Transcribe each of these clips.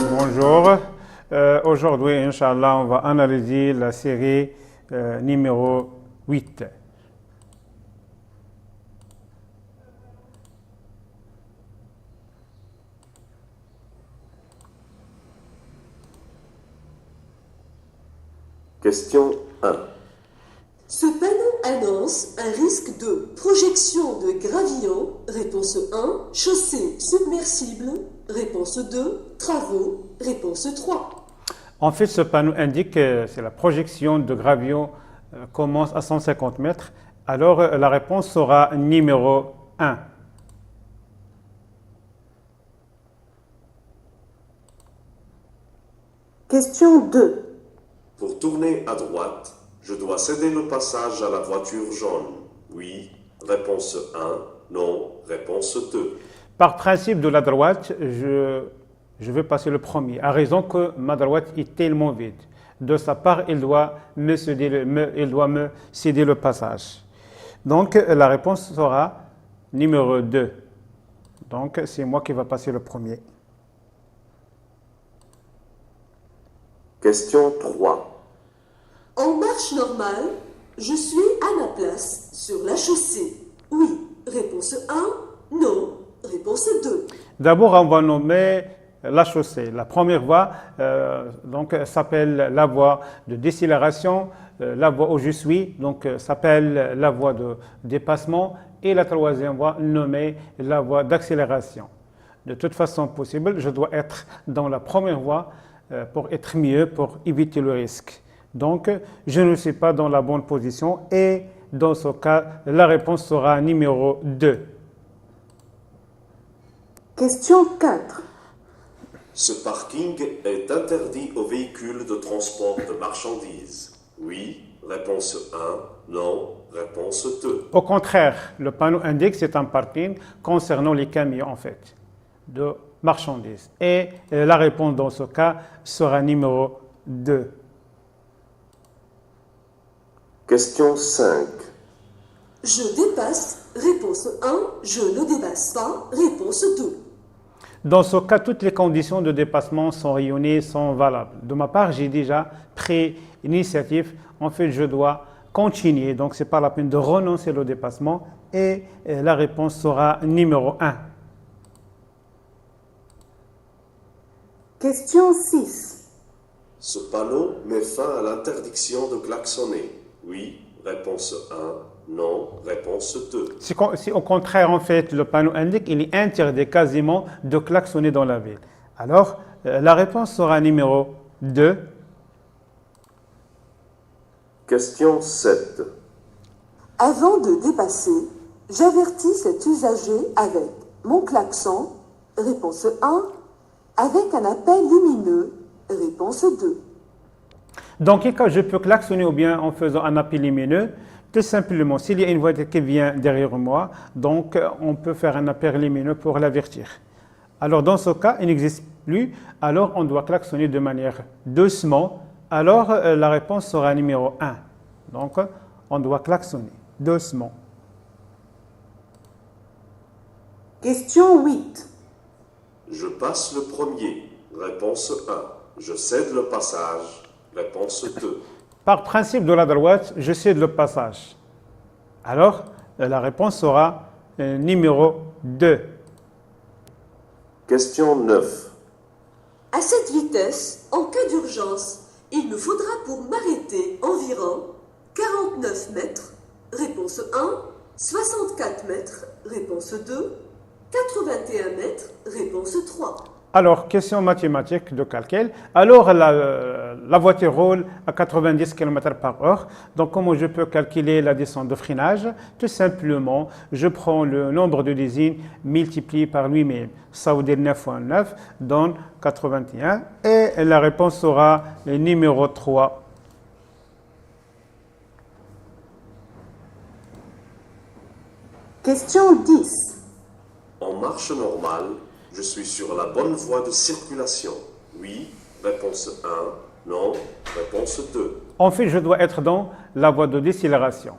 Bonjour. Aujourd'hui, Inch'Allah, on va analyser la série numéro 8. Question 1. Ce panneau annonce un risque de projection de gravillon. Réponse 1, chaussée submersible. Réponse 2, travaux. Réponse 3. En fait, ce panneau indique que c'est la projection de gravillon commence à 150 mètres. Alors, la réponse sera numéro 1. Question 2. Pour tourner à droite, je dois céder le passage à la voiture jaune. Oui. Réponse 1. Non. Réponse 2. Par principe de la droite, je vais passer le premier, à raison que ma droite est tellement vide. De sa part, il doit me céder le passage. Donc, la réponse sera numéro 2. Donc, c'est moi qui vais passer le premier. Question 3. En marche normale, je suis à ma place sur la chaussée. Oui. Réponse 1. Non. Réponse 2. D'abord, on va nommer la chaussée. La première voie s'appelle la voie de décélération, la voie où je suis s'appelle la voie de dépassement et la troisième voie nommée la voie d'accélération. De toute façon possible, je dois être dans la première voie pour être mieux, pour éviter le risque. Donc, je ne suis pas dans la bonne position et dans ce cas, la réponse sera numéro 2. Question 4. Ce parking est interdit aux véhicules de transport de marchandises. Oui. Réponse 1. Non. Réponse 2. Au contraire, le panneau indique que c'est un parking concernant les camions en fait, de marchandises. Et la réponse dans ce cas sera numéro 2. Question 5. Je dépasse. Réponse 1. Je ne dépasse pas. Réponse 2. Dans ce cas, toutes les conditions de dépassement sont rayonnées, sont valables. De ma part, j'ai déjà pris l'initiative. En fait, je dois continuer. Donc, ce n'est pas la peine de renoncer au dépassement. Et la réponse sera numéro 1. Question 6. Ce panneau met fin à l'interdiction de klaxonner. Oui. Réponse 1. Non. Réponse 2. Si au contraire, en fait, le panneau indique qu'il est interdit quasiment de klaxonner dans la ville. Alors, la réponse sera numéro 2. Question 7. Avant de dépasser, j'avertis cet usager avec mon klaxon. Réponse 1. Avec un appel lumineux. Réponse 2. Dans quel cas je peux klaxonner ou bien en faisant un appel lumineux? Tout simplement, s'il y a une voiture qui vient derrière moi, donc on peut faire un appel lumineux pour l'avertir. Alors dans ce cas, il n'existe plus, alors on doit klaxonner de manière doucement. Alors la réponse sera numéro 1. Donc on doit klaxonner doucement. Question 8. Je passe le premier. Réponse 1. Je cède le passage. Réponse 2. Par principe de la droite, je cède le passage. Alors, la réponse sera numéro 2. Question 9. À cette vitesse, en cas d'urgence, il me faudra pour m'arrêter environ 49 mètres. Réponse 1. 64 mètres. Réponse 2. 81 mètres. Réponse 3. Alors, question mathématique de calcul. Alors, la voiture roule à 90 km par heure. Donc, comment je peux calculer la descente de freinage? Tout simplement, je prends le nombre de désignes multiplié par lui-même. Ça veut dire 9 fois 9 donne 81. Et la réponse sera le numéro 3. Question 10. En marche normale, je suis sur la bonne voie de circulation. Oui. Réponse 1. Non. Réponse 2. En fait, je dois être dans la voie de décélération.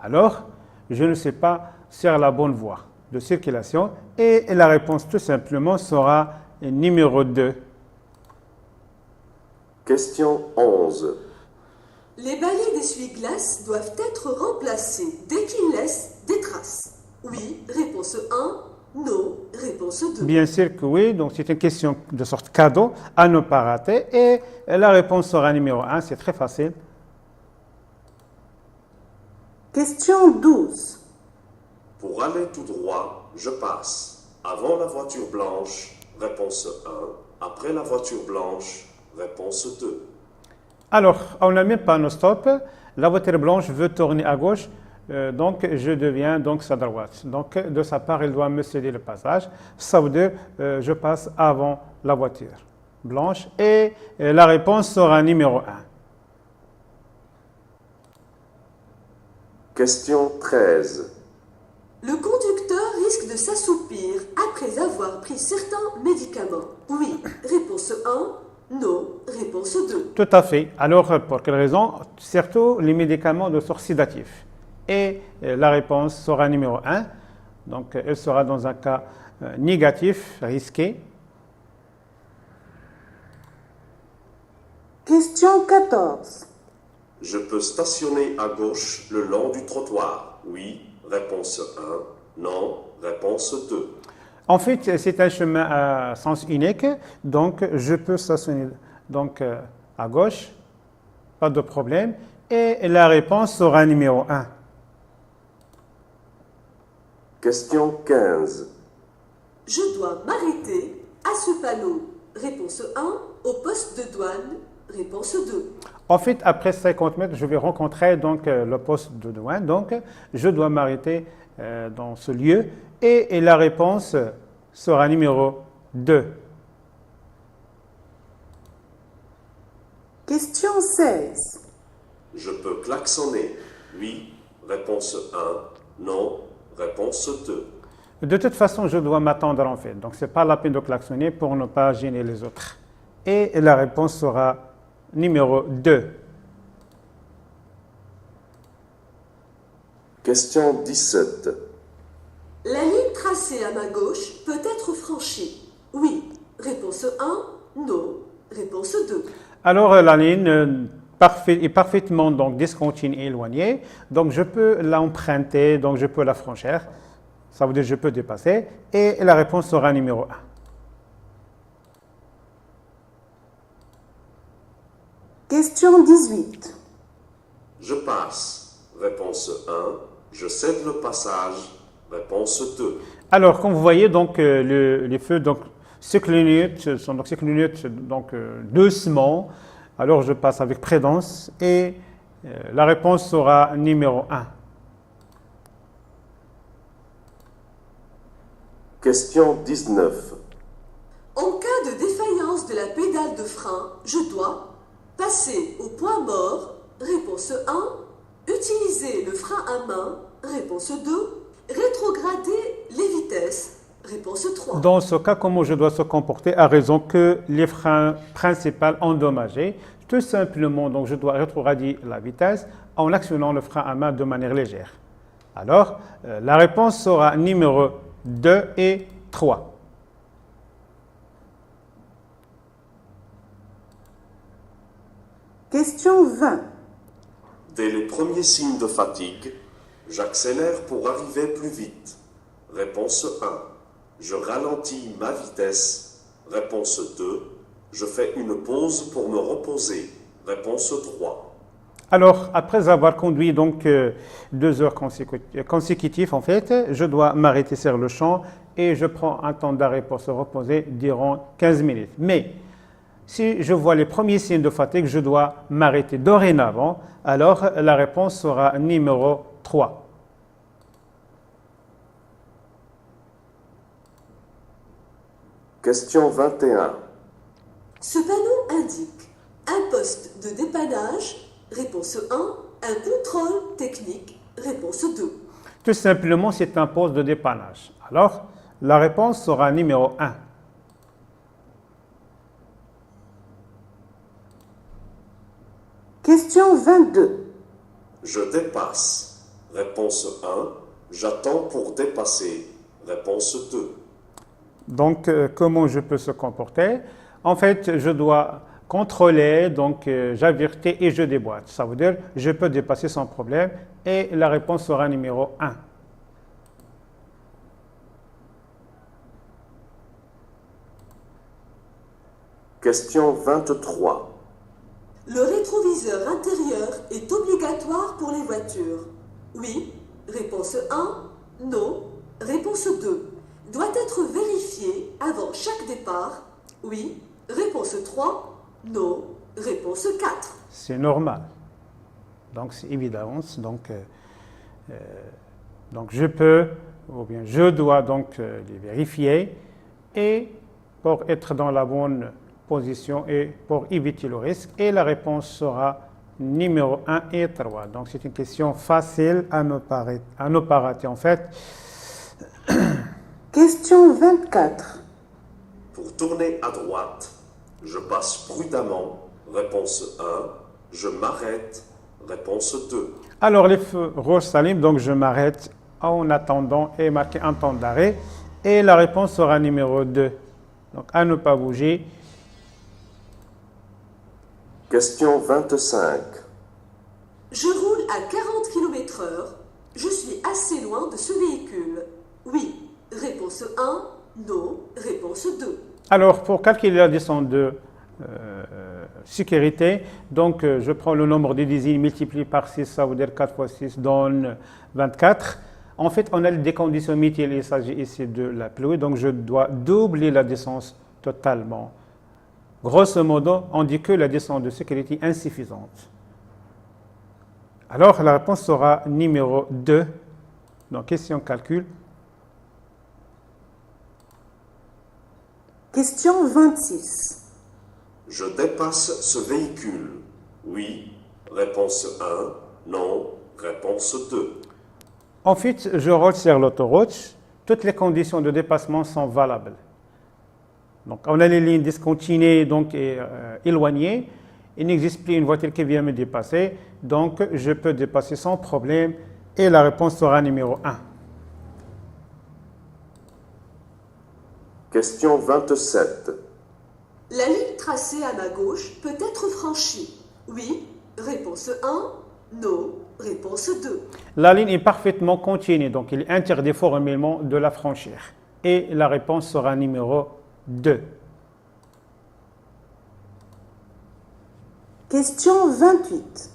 Alors, je ne sais pas sur la bonne voie de circulation et la réponse tout simplement sera numéro 2. Question 11. Les balais d'essuie-glace doivent être remplacés dès qu'ils laissent des traces. Oui, réponse 1. Non, réponse 2. Bien sûr que oui, donc c'est une question de sorte cadeau à ne pas rater. Et la réponse sera numéro 1, c'est très facile. Question 12. Pour aller tout droit, je passe. Avant la voiture blanche, réponse 1. Après la voiture blanche, réponse 2. Alors, on n'a même pas un stop. La voiture blanche veut tourner à gauche, donc je deviens donc sa droite. Donc, de sa part, il doit me céder le passage. Ça veut dire, je passe avant la voiture blanche. Et la réponse sera numéro 1. Question 13. Le conducteur risque de s'assoupir après avoir pris certains médicaments. Oui, réponse 1. Non, réponse 2. Tout à fait. Alors, pour quelle raison? Surtout les médicaments de sorte sédatif. Et la réponse sera numéro 1. Donc, elle sera dans un cas négatif, risqué. Question 14. Je peux stationner à gauche le long du trottoir. Oui, réponse 1. Non, réponse 2. En fait, c'est un chemin à sens unique, donc je peux stationner donc, à gauche, pas de problème. Et la réponse sera numéro 1. Question 15. Je dois m'arrêter à ce panneau. Réponse 1. Au poste de douane. Réponse 2. En fait, après 50 mètres, je vais rencontrer donc, le poste de douane. Donc, je dois m'arrêter dans ce lieu. Et la réponse sera numéro 2. Question 16. Je peux klaxonner. Oui, réponse 1. Non, réponse 2. De toute façon, je dois m'attendre en fait. Donc, ce n'est pas la peine de klaxonner pour ne pas gêner les autres. Et la réponse sera numéro 2. Question 17. La ligne tracée à ma gauche peut être franchie. Oui, réponse 1. Non, réponse 2. Alors, la ligne est parfaitement donc, discontinue et éloignée. Donc, je peux l'emprunter, donc je peux la franchir. Ça veut dire que je peux dépasser. Et la réponse sera numéro 1. Question 18. Je passe. Réponse 1. Je cède le passage. Réponse 2. Alors, comme vous voyez, donc, les feux se clignotent, doucement. Alors, je passe avec prudence et la réponse sera numéro 1. Question 19. En cas de défaillance de la pédale de frein, je dois passer au point mort. Réponse 1. Utiliser le frein à main. Réponse 2. Rétrograder les vitesses. Réponse 3. Dans ce cas, comment je dois se comporter à raison que les freins principaux endommagés? Tout simplement, donc, je dois rétrograder la vitesse en actionnant le frein à main de manière légère. Alors, la réponse sera numéro 2 et 3. Question 20. Dès les premiers signes de fatigue, j'accélère pour arriver plus vite. Réponse 1. Je ralentis ma vitesse. Réponse 2. Je fais une pause pour me reposer. Réponse 3. Alors, après avoir conduit donc 2 heures consécutives, en fait, je dois m'arrêter sur le champ et je prends un temps d'arrêt pour se reposer durant 15 minutes. Mais si je vois les premiers signes de fatigue, je dois m'arrêter dorénavant. Alors, la réponse sera numéro 3. Question 21. Ce panneau indique un poste de dépannage. Réponse 1. Un contrôle technique. Réponse 2. Tout simplement, c'est un poste de dépannage. Alors, la réponse sera numéro 1. Question 22. Je dépasse. Réponse 1. J'attends pour dépasser. Réponse 2. Donc, comment je peux se comporter? En fait, je dois contrôler, donc j'avertis et je déboîte. Ça veut dire je peux dépasser sans problème et la réponse sera numéro 1. Question 23. Le rétroviseur intérieur est obligatoire pour les voitures. Oui. Réponse 1. Non. Réponse 2. Doit être vérifié avant chaque départ. Oui. Réponse 3. Non. Réponse 4. C'est normal. Donc c'est évident. Donc je peux, ou bien je dois donc les vérifier et pour être dans la bonne position et pour éviter le risque. Et la réponse sera numéro 1 et 3. Donc c'est une question facile à ne pas rater en fait. Question 24. Pour tourner à droite, je passe prudemment. Réponse 1. Je m'arrête. Réponse 2. Alors les feux rouges s'allument, donc je m'arrête en attendant et marquer un temps d'arrêt. Et la réponse sera numéro 2. Donc à ne pas bouger. Question 25. Je roule à 40 km/h. Je suis assez loin de ce véhicule. Oui. Réponse 1. Non. Réponse 2. Alors pour calculer la distance de sécurité, donc je prends le nombre de dizaines multiplié par 6, ça veut dire 4 fois 6 donne 24. En fait, on a des conditions météo, il s'agit ici de la pluie, donc je dois doubler la distance totalement. Grosso modo, on dit que la distance de sécurité est insuffisante. Alors la réponse sera numéro 2. Donc question calcul. Question 26. Je dépasse ce véhicule. Oui. Réponse 1. Non. Réponse 2. En fait, je roule sur l'autoroute. Toutes les conditions de dépassement sont valables. Donc, on a les lignes discontinuées, donc éloignées. Il n'existe plus une voiture qui vient me dépasser. Donc, je peux dépasser sans problème. Et la réponse sera numéro 1. Question 27. La ligne tracée à ma gauche peut être franchie. Oui. Réponse 1. Non. Réponse 2. La ligne est parfaitement continue, donc il est interdit formellement de la franchir. Et la réponse sera numéro 2. Question 28.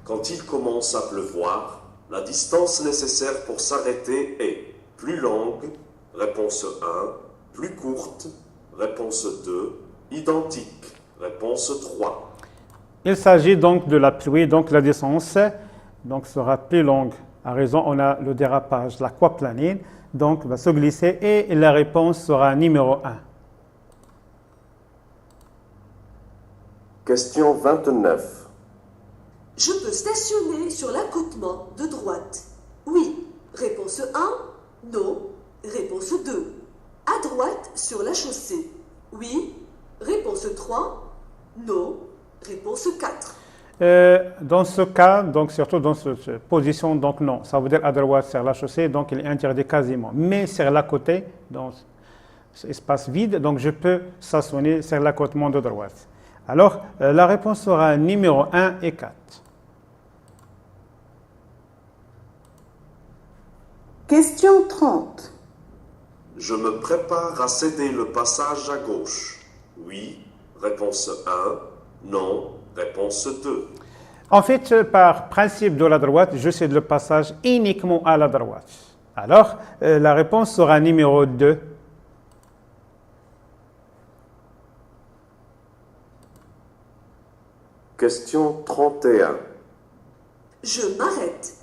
Quand il commence à pleuvoir, la distance nécessaire pour s'arrêter est plus longue. Réponse 1. Plus courte. Réponse 2. Identique. Réponse 3. Il s'agit donc de la pluie, donc la distance donc, sera plus longue. À raison, on a le dérapage, l'aquaplaning, donc va se glisser et la réponse sera numéro 1. Question 29. Je peux stationner sur l'accotement de droite. Oui. Réponse 1. Non. Réponse 2. À droite sur la chaussée. Oui. Réponse 3. Non. Réponse 4. Dans ce cas, donc surtout dans cette position, donc non. Ça veut dire à droite sur la chaussée, donc il est interdit quasiment. Mais sur la côté, dans cet espace vide, donc je peux stationner sur l'accotement de droite. Alors, la réponse sera numéro 1 et 4. Question 30. Je me prépare à céder le passage à gauche. Oui. Réponse 1. Non. Réponse 2. En fait, par principe de la droite, je cède le passage uniquement à la droite. Alors, la réponse sera numéro 2. Question 31. Je m'arrête.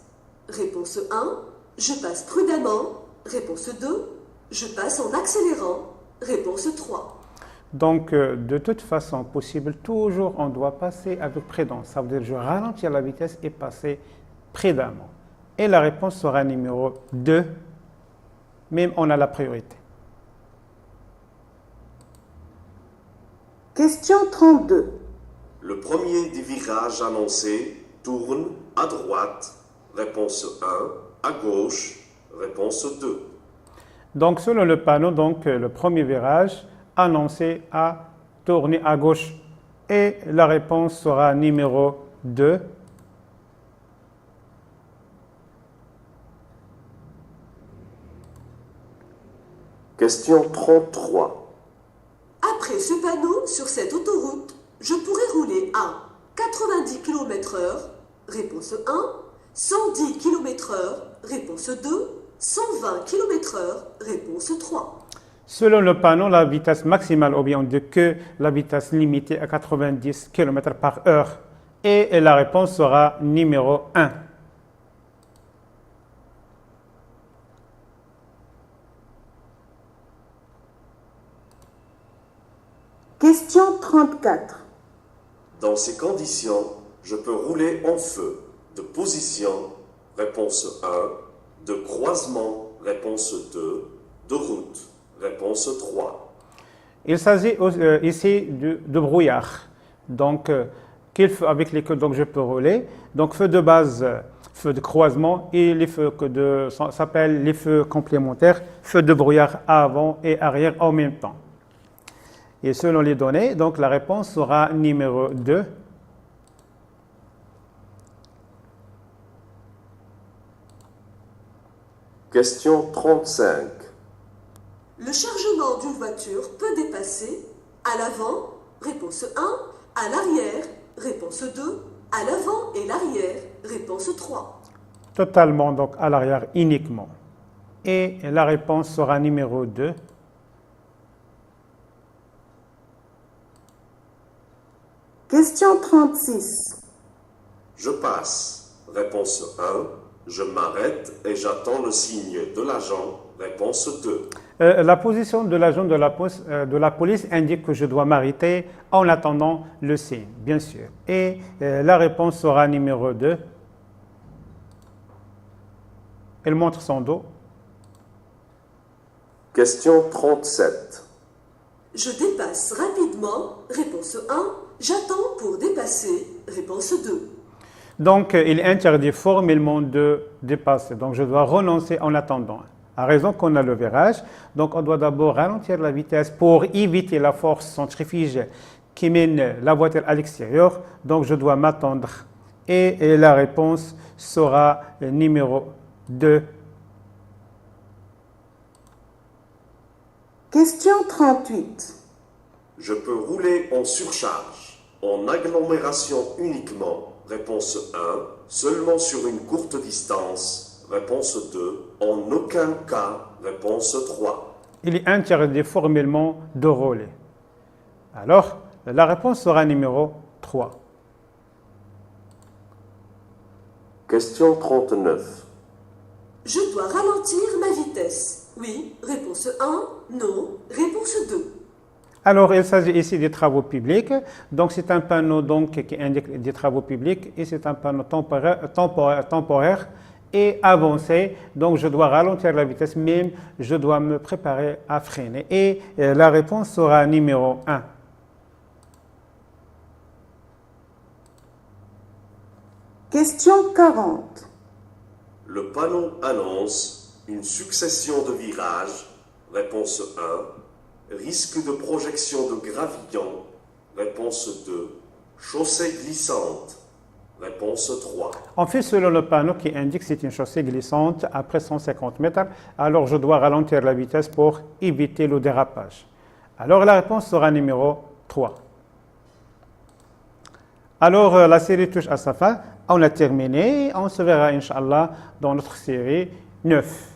Réponse 1. Je passe prudemment. Réponse 2. Je passe en accélérant. Réponse 3. Donc, de toute façon possible, toujours on doit passer avec prudence. Ça veut dire je ralentis la vitesse et passer prudemment. Et la réponse sera numéro 2, même on a la priorité. Question 32. Le premier des virages annoncés tourne à droite. Réponse 1. À gauche. Réponse 2. Donc, selon le panneau, donc, le premier virage annoncé à tourner à gauche. Et la réponse sera numéro 2. Question 33. Après ce panneau, sur cette autoroute, je pourrais rouler à 90 km/h, réponse 1, 110 km/h, réponse 2, 120 km/h, réponse 3. Selon le panneau, la vitesse maximale, ou bien on dit que la vitesse limitée à 90 km/h. Et la réponse sera numéro 1. Question 34. Dans ces conditions, je peux rouler en feu de position, réponse 1, de croisement, réponse 2, de route, réponse 3. Il s'agit ici de brouillard. Donc, avec lesquels donc, je peux rouler. Donc, feu de base, feu de croisement et les feux s'appellent les feux complémentaires, feu de brouillard avant et arrière en même temps. Et selon les données, donc la réponse sera numéro 2. Question 35. Le chargement d'une voiture peut dépasser à l'avant, réponse 1, à l'arrière, réponse 2, à l'avant et l'arrière, réponse 3. Totalement, donc à l'arrière uniquement. Et la réponse sera numéro 2. Question 36. Je passe, réponse 1. Je m'arrête et j'attends le signe de l'agent, réponse 2. La position de l'agent de la police indique que je dois m'arrêter en attendant le signe, bien sûr. Et la réponse sera numéro 2. Elle montre son dos. Question 37. Je dépasse rapidement, réponse 1. J'attends pour dépasser, réponse 2. Donc, il est interdit formellement de dépasser. Donc, je dois renoncer en attendant. À raison qu'on a le virage, donc on doit d'abord ralentir la vitesse pour éviter la force centrifuge qui mène la voiture à l'extérieur. Donc, je dois m'attendre. Et la réponse sera numéro 2. Question 38. Je peux rouler en surcharge, en agglomération uniquement, réponse 1, seulement sur une courte distance, réponse 2, en aucun cas, réponse 3. Il est interdit formellement de rouler. Alors, la réponse sera numéro 3. Question 39. Je dois ralentir ma vitesse. Oui, réponse 1, non, réponse 2. Alors, il s'agit ici des travaux publics. Donc, c'est un panneau donc, qui indique des travaux publics et c'est un panneau temporaire et avancé. Donc, je dois ralentir la vitesse, même je dois me préparer à freiner. Et la réponse sera numéro 1. Question 40. Le panneau annonce une succession de virages, réponse 1, risque de projection de gravillon, réponse 2, chaussée glissante, réponse 3. En fait, selon le panneau qui indique que c'est une chaussée glissante après 150 mètres, alors je dois ralentir la vitesse pour éviter le dérapage. Alors la réponse sera numéro 3. Alors la série touche à sa fin. On a terminé. On se verra, Inch'Allah, dans notre série 9.